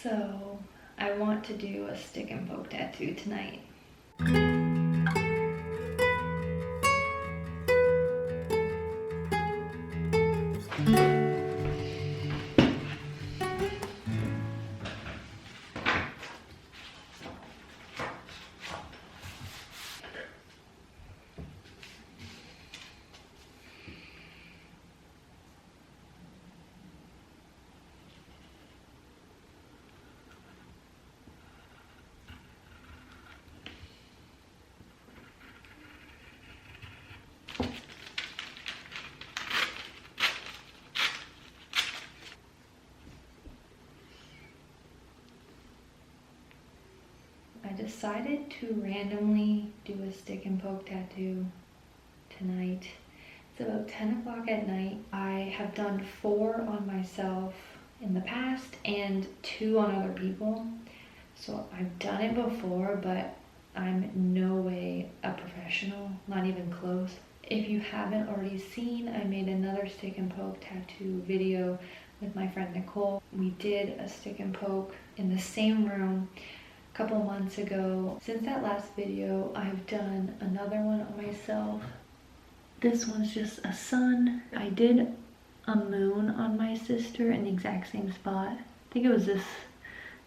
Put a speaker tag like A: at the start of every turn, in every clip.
A: So I want to do a stick and poke tattoo tonight. I decided to randomly do a stick and poke tattoo tonight. It's about 10 o'clock at night. I have done 4 on myself in the past and 2 on other people. So I've done it before, but I'm no way a professional, not even close. If you haven't already seen, I made another stick and poke tattoo video with my friend Nicole. We did a stick and poke in the same room a couple months ago. Since that last video, I've done another one on myself. This one's just a sun. I did a moon on my sister in the exact same spot. I think it was this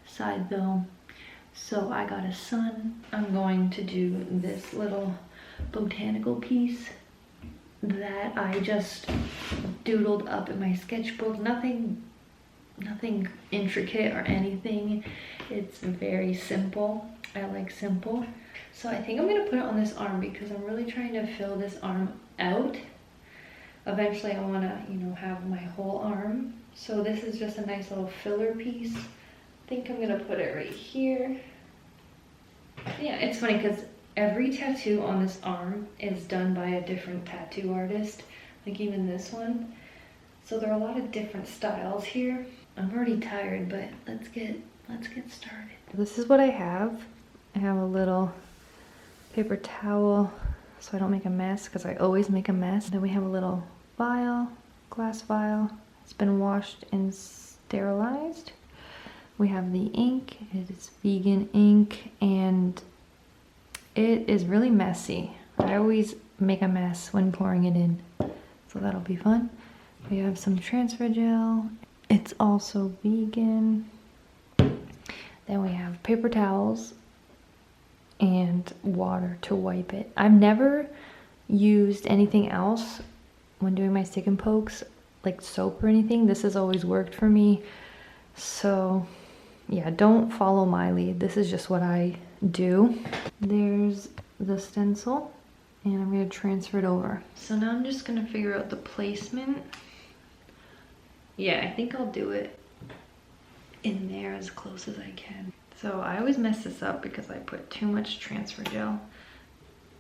A: side though. So I got a sun. I'm going to do this little botanical piece that I just doodled up in my sketchbook. Nothing intricate or anything. It's very simple. I like simple. So I think I'm gonna put it on this arm because I'm really trying to fill this arm out. Eventually I wanna, have my whole arm. So this is just a nice little filler piece. I think I'm gonna put it right here. Yeah, it's funny because every tattoo on this arm is done by a different tattoo artist, like even this one. So there are a lot of different styles here. I'm already tired, but let's get started. This is what I have. I have a little paper towel so I don't make a mess, because I always make a mess. Then we have a little vial, glass vial. It's been washed and sterilized. We have the ink. It is vegan ink and it is really messy. I always make a mess when pouring it in, so that'll be fun. We have some transfer gel. It's also vegan. Then we have paper towels and water to wipe it. I've never used anything else when doing my stick and pokes, like soap or anything. This has always worked for me. So yeah, don't follow my lead. This is just what I do. There's the stencil and I'm gonna transfer it over. So now I'm just gonna figure out the placement. Yeah, I think I'll do it in there as close as I can. So I always mess this up because I put too much transfer gel.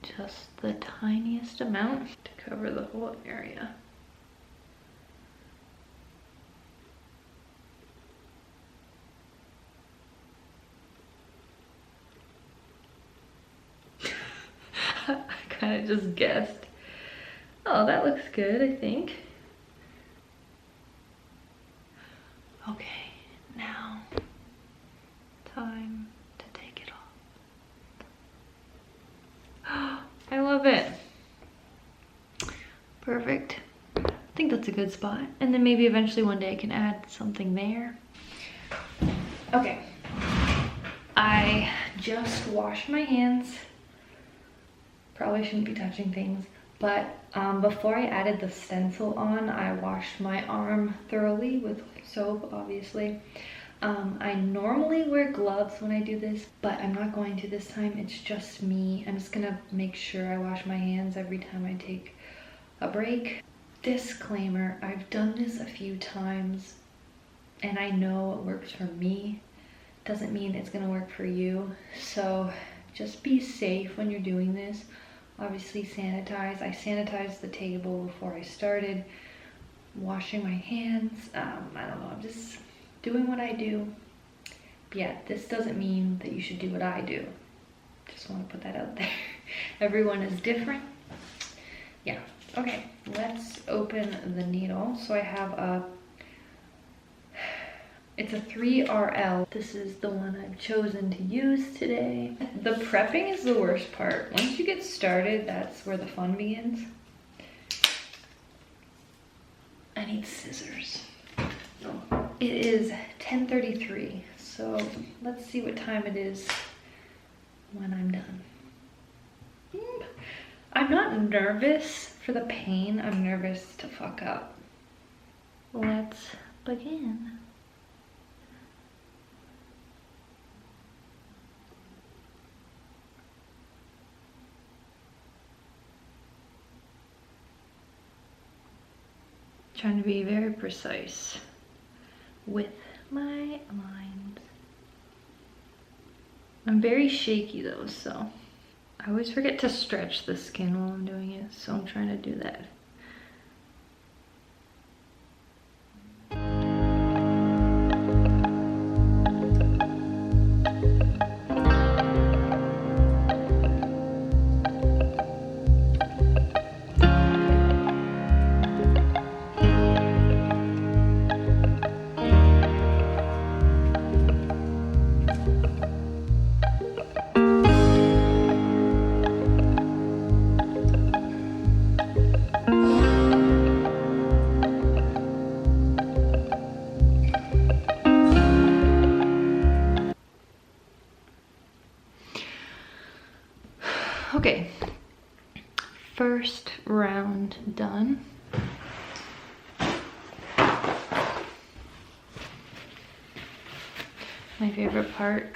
A: Just the tiniest amount to cover the whole area. I kind of just guessed. Oh, that looks good, I think. Okay, now time to take it off. I love it. Perfect. I think that's a good spot. And then maybe eventually one day I can add something there. Okay. I just washed my hands. Probably shouldn't be touching things, but before I added the stencil on, I washed my arm thoroughly with soap, obviously. I normally wear gloves when I do this, but I'm not going to this time. It's just me. I'm just gonna make sure I wash my hands every time I take a break. Disclaimer, I've done this a few times and I know it works for me. Doesn't mean it's gonna work for you. So just be safe when you're doing this. Obviously sanitize. I sanitized the table before I started washing my hands. I don't know, I'm just doing what I do. But yeah, this doesn't mean that you should do what I do. Just want to put that out there. Everyone is different. Yeah, okay, let's open the needle. So I have It's a 3RL. This is the one I've chosen to use today. The prepping is the worst part. Once you get started, that's where the fun begins. I need scissors. It is 10:33, so let's see what time it is when I'm done. I'm not nervous for the pain, I'm nervous to fuck up. Let's begin. Trying to be very precise with my lines. I'm very shaky though, so I always forget to stretch the skin while I'm doing it, so I'm trying to do that. Okay, first round done. My favorite part.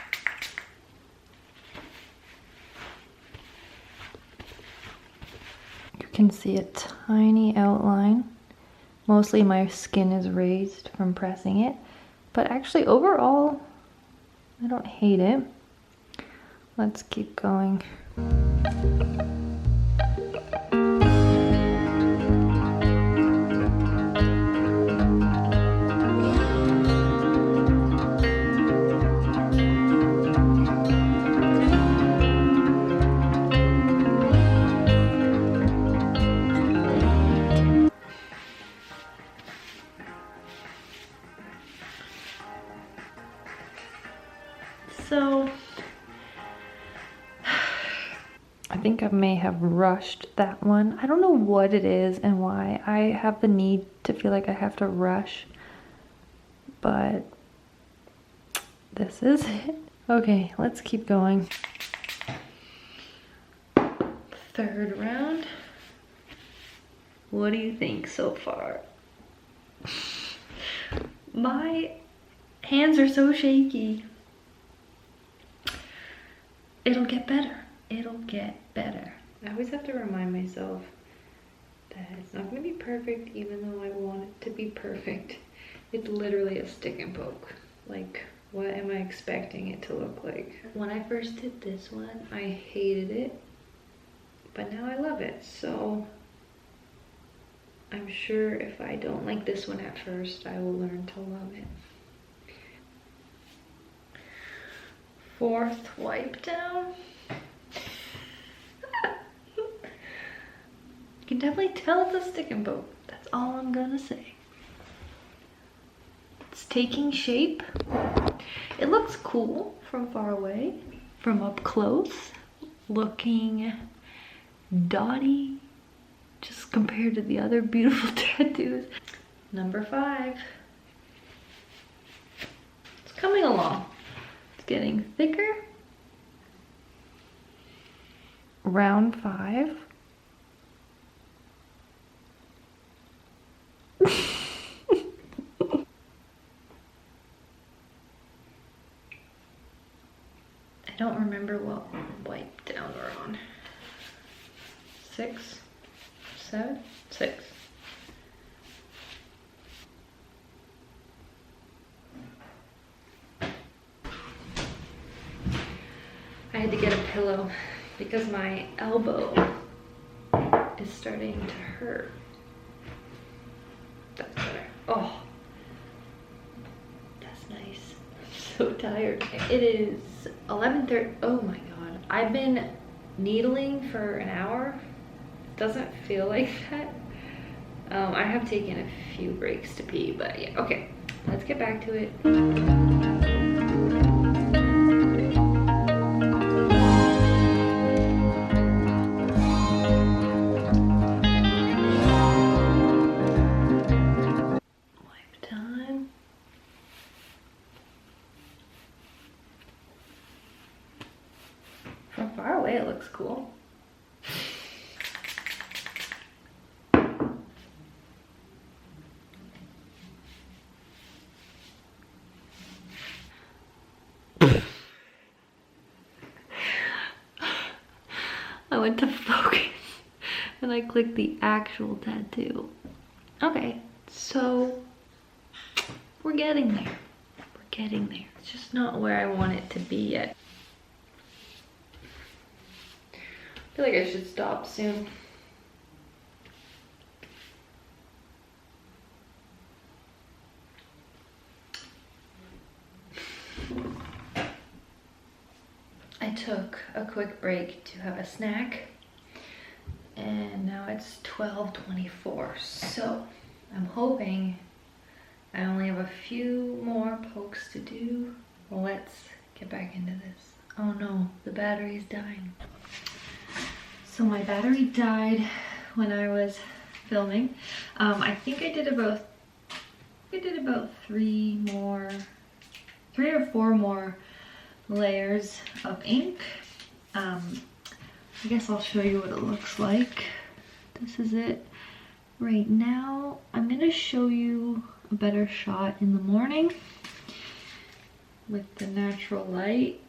A: You can see a tiny outline. Mostly my skin is raised from pressing it, but actually overall, I don't hate it. Let's keep going. So I think I may have rushed that one. I don't know what it is and why. I have the need to feel like I have to rush, but this is it. Okay, let's keep going. Third round. What do you think so far? My hands are so shaky. It'll get better. It'll get better. I always have to remind myself that it's not gonna be perfect even though I want it to be perfect. It's literally a stick and poke. Like, what am I expecting it to look like? When I first did this one, I hated it, but now I love it. So I'm sure if I don't like this one at first, I will learn to love it. Fourth wipe down. You can definitely tell it's a stick and poke. That's all I'm gonna say. It's taking shape. It looks cool from far away. From up close, looking dotty, just compared to the other beautiful tattoos. Number 5. It's coming along. It's getting thicker. Round 5. I don't remember what wipe down we're on. 6, 7, 6. I had to get a pillow because my elbow is starting to hurt. That's better. Oh, that's nice. I'm so tired. It is 11:30. Oh my god. I've been needling for an hour. Doesn't feel like that. I have taken a few breaks to pee, but yeah, okay. let's get back to it. Wipe time. From far away it looks cool. I went to focus and I clicked the actual tattoo. Okay, so we're getting there. We're getting there. It's just not where I want it to be yet. I feel like I should stop soon. I took a quick break to have a snack and now it's 12:24, so I'm hoping I only have a few more pokes to do. Well, let's get back into this. Oh no, the battery's dying. So my battery died when I was filming. I think I did about three or four more layers of ink. I guess I'll show you what it looks like. This is it right now. I'm gonna show you a better shot in the morning with the natural light.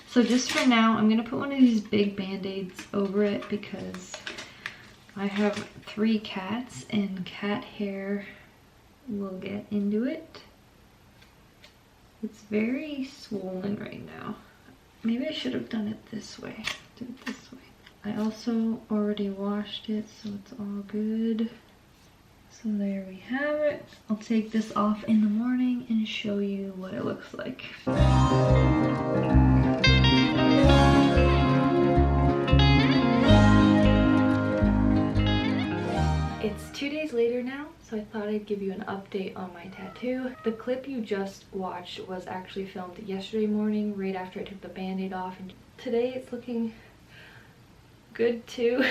A: So just for now, I'm gonna put one of these big band-aids over it because I have 3 cats and cat hair will get into it. It's very swollen right now. Maybe I should have done it this way. Do it this way. I also already washed it, so it's all good. So there we have it. I'll take this off in the morning and show you what it looks like. It's 2 days later now, so I thought I'd give you an update on my tattoo. The clip you just watched was actually filmed yesterday morning, right after I took the band-aid off, and today it's looking good too.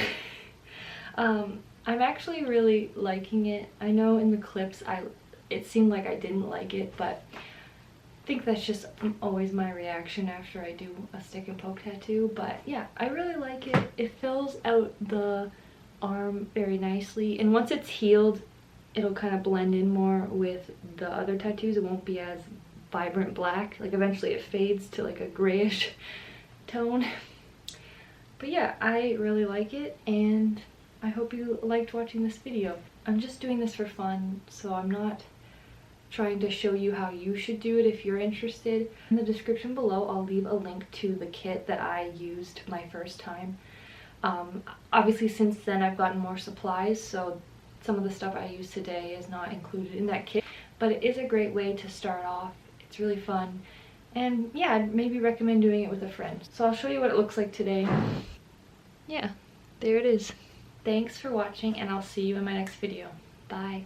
A: I'm actually really liking it. I know in the clips it seemed like I didn't like it, but I think that's just always my reaction after I do a stick and poke tattoo. But yeah, I really like it. It fills out the arm very nicely, and once it's healed it'll kind of blend in more with the other tattoos. It won't be as vibrant black. Like eventually it fades to like a grayish tone. But yeah, I really like it and I hope you liked watching this video. I'm just doing this for fun, so I'm not trying to show you how you should do it if you're interested. In the description below I'll leave a link to the kit that I used my first time. Obviously since then I've gotten more supplies, so some of the stuff I use today is not included in that kit, but it is a great way to start off. It's really fun, and yeah, I'd maybe recommend doing it with a friend. So I'll show you what it looks like today. Yeah, there it is. Thanks for watching and I'll see you in my next video. Bye.